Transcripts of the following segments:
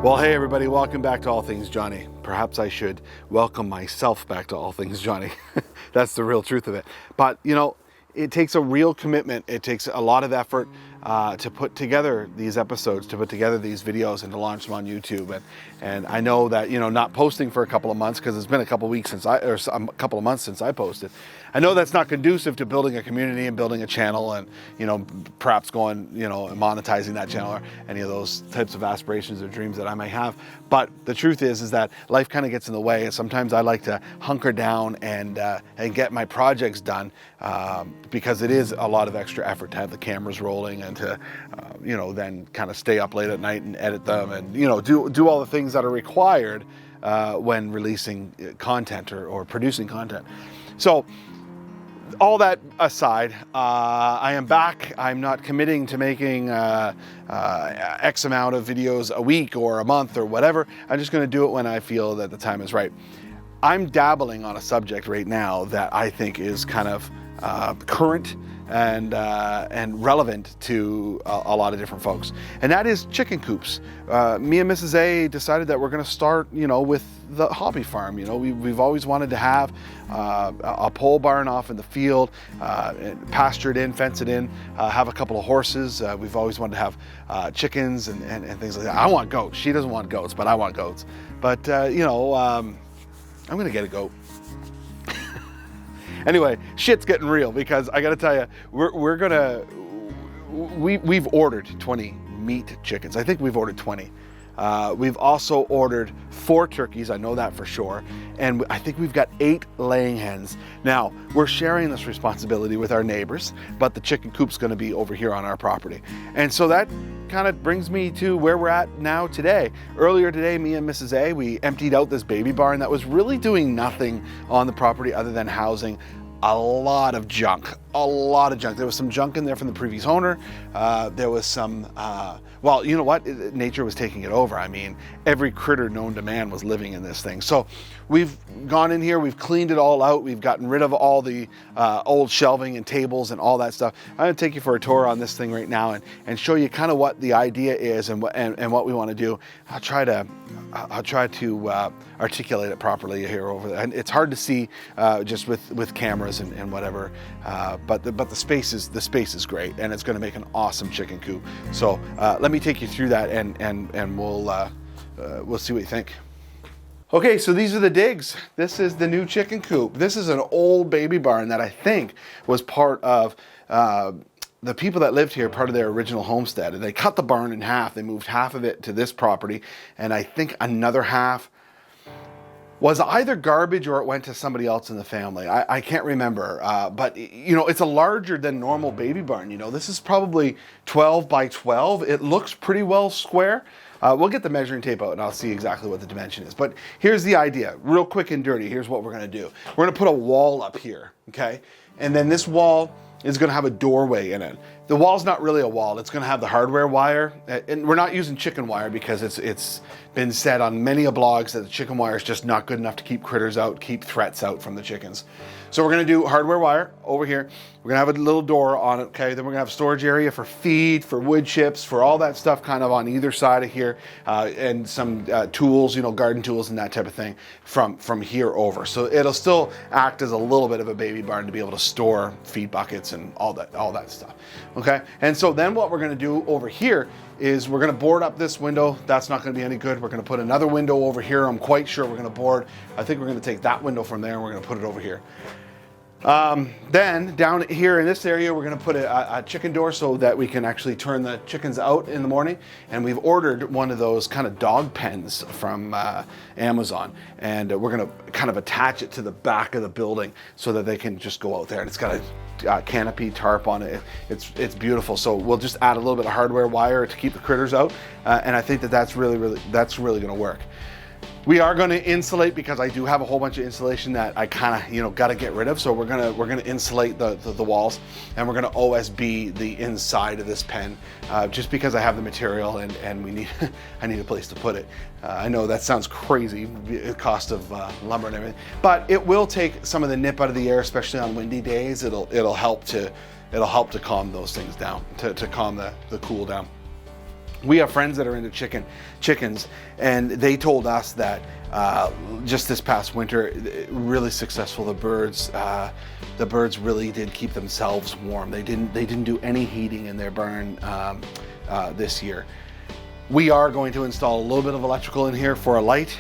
Well, hey everybody, welcome back to All Things Jonny. Perhaps I should welcome myself back to All Things Jonny. That's the real truth of it. But, you know, it takes a real commitment. It takes a lot of effort to put together these episodes, to put together these videos and to launch them on YouTube. And I know that, you know, not posting for a couple of months, because it's been a couple of weeks since a couple of months since I posted. I know that's not conducive to building a community and building a channel and, you know, perhaps going, you know, and monetizing that channel or any of those types of aspirations or dreams that I may have. But the truth is that life kind of gets in the way. And sometimes I like to hunker down and get my projects done because it is a lot of extra effort to have the cameras rolling and to, you know, then kind of stay up late at night and edit them and, you know, do all the things that are required when releasing content or producing content. So, all that aside, I am back. I'm not committing to making X amount of videos a week or a month or whatever. I'm just going to do it when I feel that the time is right. I'm dabbling on a subject right now that I think is kind of current and relevant to a lot of different folks, and that is chicken coops. Me and Mrs. A decided that we're going to start, you know, with the hobby farm. You know, we've always wanted to have a pole barn off in the field, pasture it in, fence it in, have a couple of horses. We've always wanted to have chickens and things like that. I want goats. She doesn't want goats, but I want goats. But you know, I'm going to get a goat. Anyway, shit's getting real because I got to tell you, we've ordered 20 meat chickens. I think we've ordered 20. We've also ordered 4 turkeys. I know that for sure. And I think we've got 8 laying hens. Now, we're sharing this responsibility with our neighbors, but the chicken coop's going to be over here on our property. And so that kind of brings me to where we're at now today. Earlier today, me and Mrs. A, we emptied out this baby barn that was really doing nothing on the property other than housing a lot of junk. There was some junk in there from the previous owner. There was some, well, you know what? Nature was taking it over. I mean, every critter known to man was living in this thing. So we've gone in here, we've cleaned it all out. We've gotten rid of all the old shelving and tables and all that stuff. I'm gonna take you for a tour on this thing right now and show you kind of what the idea is and what we want to do. I'll try to articulate it properly here over there. And it's hard to see just with cameras and whatever, but the space is great, and it's going to make an awesome chicken coop. So let me take you through that, and we'll see what you think. Okay, so these are the digs. This is the new chicken coop. This is an old baby barn that I think was part of the people that lived here, part of their original homestead. And they cut the barn in half. They moved half of it to this property, and I think another half was either garbage or it went to somebody else in the family. I can't remember, but you know, it's a larger than normal baby barn. You know, this is probably 12 by 12. It looks pretty well square. We'll get the measuring tape out and I'll see exactly what the dimension is. But here's the idea, real quick and dirty. Here's what we're gonna do. We're gonna put a wall up here, okay? And then this wall is gonna have a doorway in it. The wall's not really a wall. It's gonna have the hardware wire, and we're not using chicken wire because it's been said on many a blogs that the chicken wire is just not good enough to keep critters out, keep threats out from the chickens. So we're gonna do hardware wire over here. We're gonna have a little door on it, okay? Then we're gonna have a storage area for feed, for wood chips, for all that stuff kind of on either side of here, and some tools, you know, garden tools and that type of thing from here over. So it'll still act as a little bit of a baby barn to be able to store feed buckets and all that stuff, okay? And so then what we're gonna do over here is we're gonna board up this window. That's not gonna be any good. We're gonna put another window over here. I'm quite sure we're gonna board. I think we're gonna take that window from there and we're gonna put it over here. Then down here in this area, we're gonna put a chicken door so that we can actually turn the chickens out in the morning. And we've ordered one of those kind of dog pens from Amazon. And we're gonna kind of attach it to the back of the building so that they can just go out there. And it's got a canopy tarp on it. It's beautiful. So we'll just add a little bit of hardware wire to keep the critters out. And I think that's really gonna work. We are going to insulate because I do have a whole bunch of insulation that I kind of, you know, got to get rid of. So we're gonna insulate the walls, and we're gonna OSB the inside of this pen, just because I have the material and I need a place to put it. I know that sounds crazy, the cost of lumber and everything, but it will take some of the nip out of the air, especially on windy days. It'll help to calm those things down, to calm the cool down. We have friends that are into chickens, and they told us that just this past winter, really successful. The birds really did keep themselves warm. They didn't do any heating in their barn this year. We are going to install a little bit of electrical in here for a light,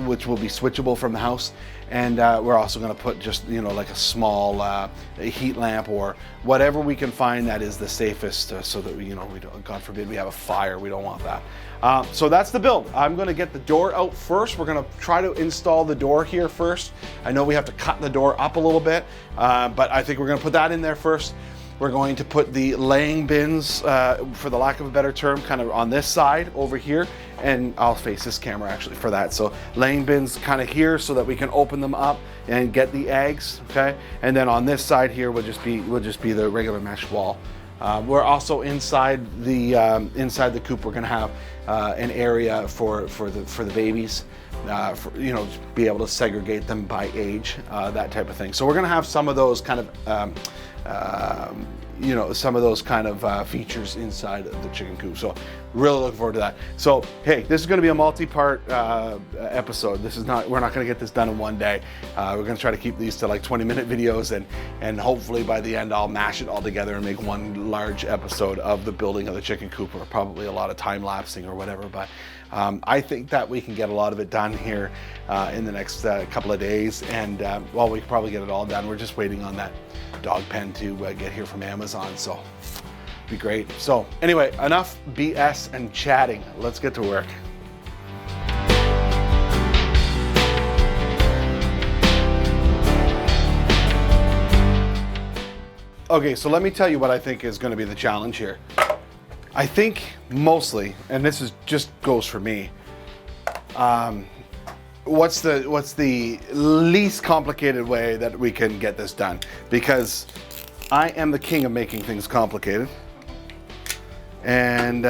which will be switchable from the house. And we're also going to put just, like a small heat lamp or whatever we can find that is the safest, so that we don't, God forbid, we have a fire. We don't want that. So that's the build. I'm going to get the door out first. We're going to try to install the door here first. I know we have to cut the door up a little bit, but I think we're going to put that in there first. We're going to put the laying bins, for the lack of a better term, kind of on this side over here, and I'll face this camera actually for that. So laying bins kind of here so that we can open them up and get the eggs, okay? And then on this side here will just be the regular mesh wall. We're also inside the coop. We're going to have an area for the babies, be able to segregate them by age, that type of thing. So we're going to have some of those kind of features inside of the chicken coop. So really looking forward to that. So hey, this is going to be a multi-part episode. We're not going to get this done in one day. We're going to try to keep these to like 20-minute videos, and hopefully by the end I'll mash it all together and make one large episode of the building of the chicken coop, or probably a lot of time lapsing or whatever. But I think that we can get a lot of it done here in the next couple of days, and we can probably get it all done. We're just waiting on that dog pen to get here from Amazon, so be great. So anyway, enough BS and chatting. Let's get to work. Okay, so let me tell you what I think is going to be the challenge here. I think mostly, and this is just goes for me, what's the least complicated way that we can get this done? Because I am the king of making things complicated. And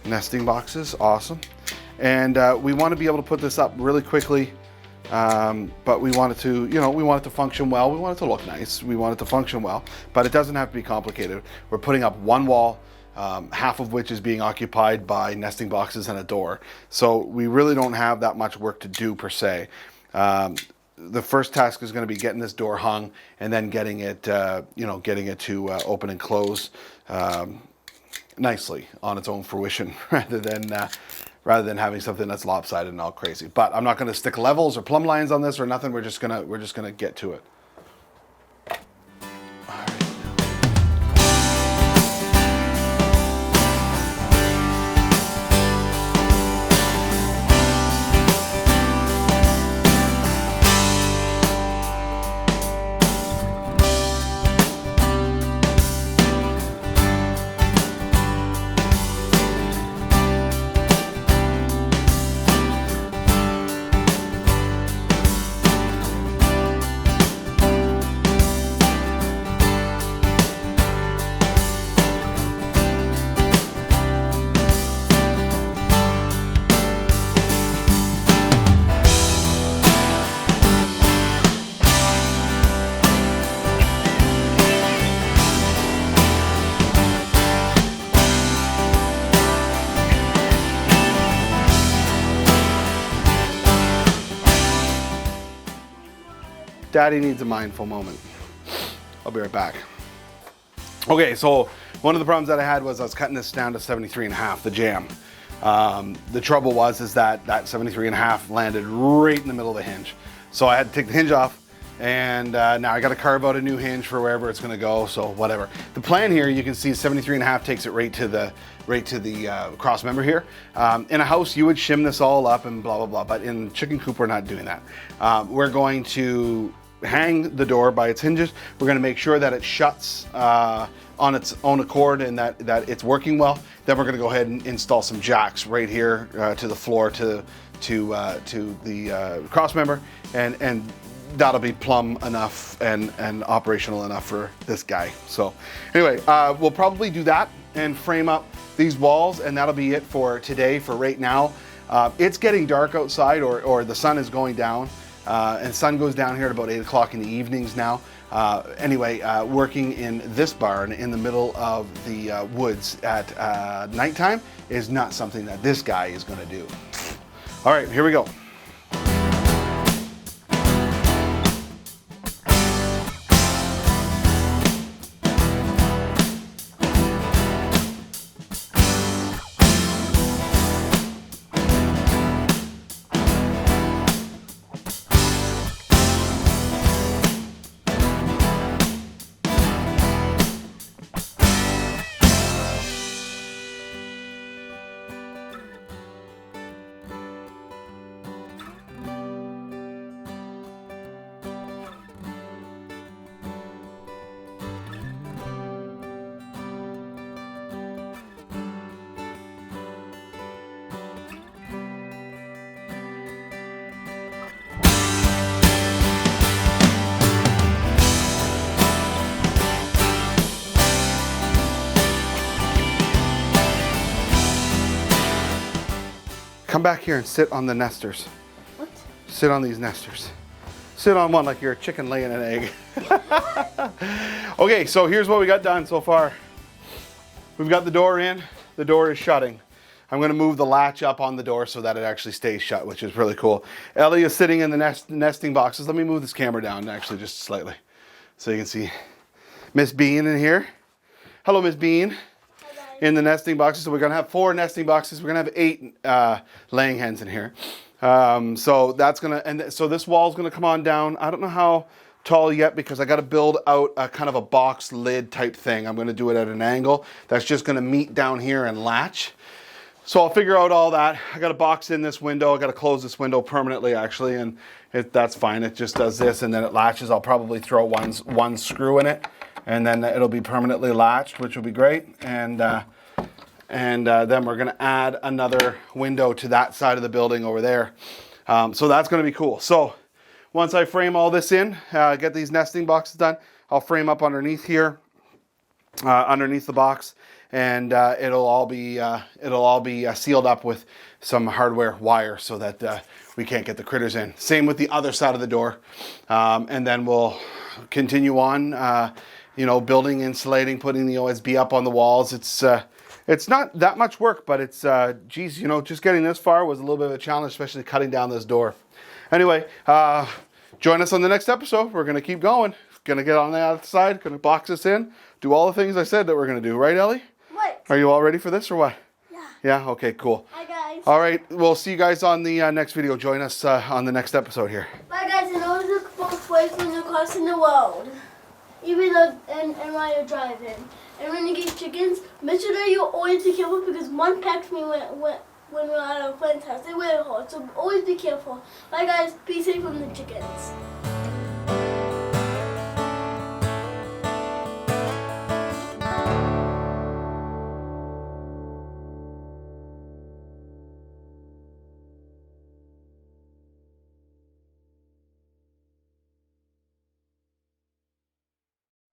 nesting boxes, awesome. And we want to be able to put this up really quickly, but we want it to function well. We want it to look nice. We want it to function well, but it doesn't have to be complicated. We're putting up one wall, half of which is being occupied by nesting boxes and a door. So we really don't have that much work to do per se. The first task is going to be getting this door hung, and then getting it to open and close nicely on its own fruition, rather than having something that's lopsided and all crazy. But I'm not going to stick levels or plumb lines on this or nothing. We're just gonna get to it. Daddy needs a mindful moment. I'll be right back. Okay, so one of the problems that I had was I was cutting this down to 73.5, the jam. The trouble is that 73.5 landed right in the middle of the hinge. So I had to take the hinge off, and now I got to carve out a new hinge for wherever it's going to go, so whatever. The plan here, you can see 73.5 takes it right to the cross member here. In a house, you would shim this all up and blah, blah, blah, but in chicken coop, we're not doing that. We're going to hang the door by its hinges. We're going to make sure that it shuts on its own accord and that it's working well. Then we're going to go ahead and install some jacks right here to the floor to the cross member, and that'll be plumb enough and operational enough for this guy. So anyway, we'll probably do that and frame up these walls, and that'll be it for today, for right now. It's getting dark outside, or the sun is going down. and sun goes down here at about 8 o'clock in the evenings now. Anyway, working in this barn in the middle of the woods at nighttime is not something that this guy is going to do. All right, here we go. Come back here and sit on the nesters. What? Sit on these nesters. Sit on one like you're a chicken laying an egg. Okay, so here's what we got done so far. We've got the door in. The door is shutting. I'm going to move the latch up on the door so that it actually stays shut, which is really cool. Ellie is sitting in the nesting boxes. Let me move this camera down actually just slightly so you can see Miss Bean in here. Hello, Miss Bean. In the nesting boxes. So we're going to have 4 nesting boxes. We're going to have 8 laying hens in here. So that's going to, and so this wall is going to come on down. I don't know how tall yet because I got to build out a kind of a box lid type thing. I'm going to do it at an angle that's just going to meet down here and latch. So I'll figure out all that. I got to box in this window. I got to close this window permanently actually, and that's fine. It just does this and then it latches. I'll probably throw one screw in it, and then it'll be permanently latched, which will be great. And then we're going to add another window to that side of the building over there. So that's going to be cool. So once I frame all this in, get these nesting boxes done, I'll frame up underneath here, underneath the box, and it'll all be sealed up with some hardware wire so that we can't get the critters in. Same with the other side of the door, and then we'll continue on. Building, insulating, putting the OSB up on the walls. It's not that much work, but it's, just getting this far was a little bit of a challenge, especially cutting down this door. Anyway, join us on the next episode. We're going to keep going. Going to get on the outside, going to box this in, do all the things I said that we're going to do. Right, Ellie? What? Are you all ready for this or what? Yeah. Yeah? Okay, cool. Bye, guys. All right, we'll see you guys on the next video. Join us on the next episode here. Bye, guys, and always look both ways when you're crossing the road. Even though, and while you're driving. And when you get chickens, make sure that you always be careful because one pecked me when we were at our friend's house. They were hard, so always be careful. Bye guys, be safe from the chickens.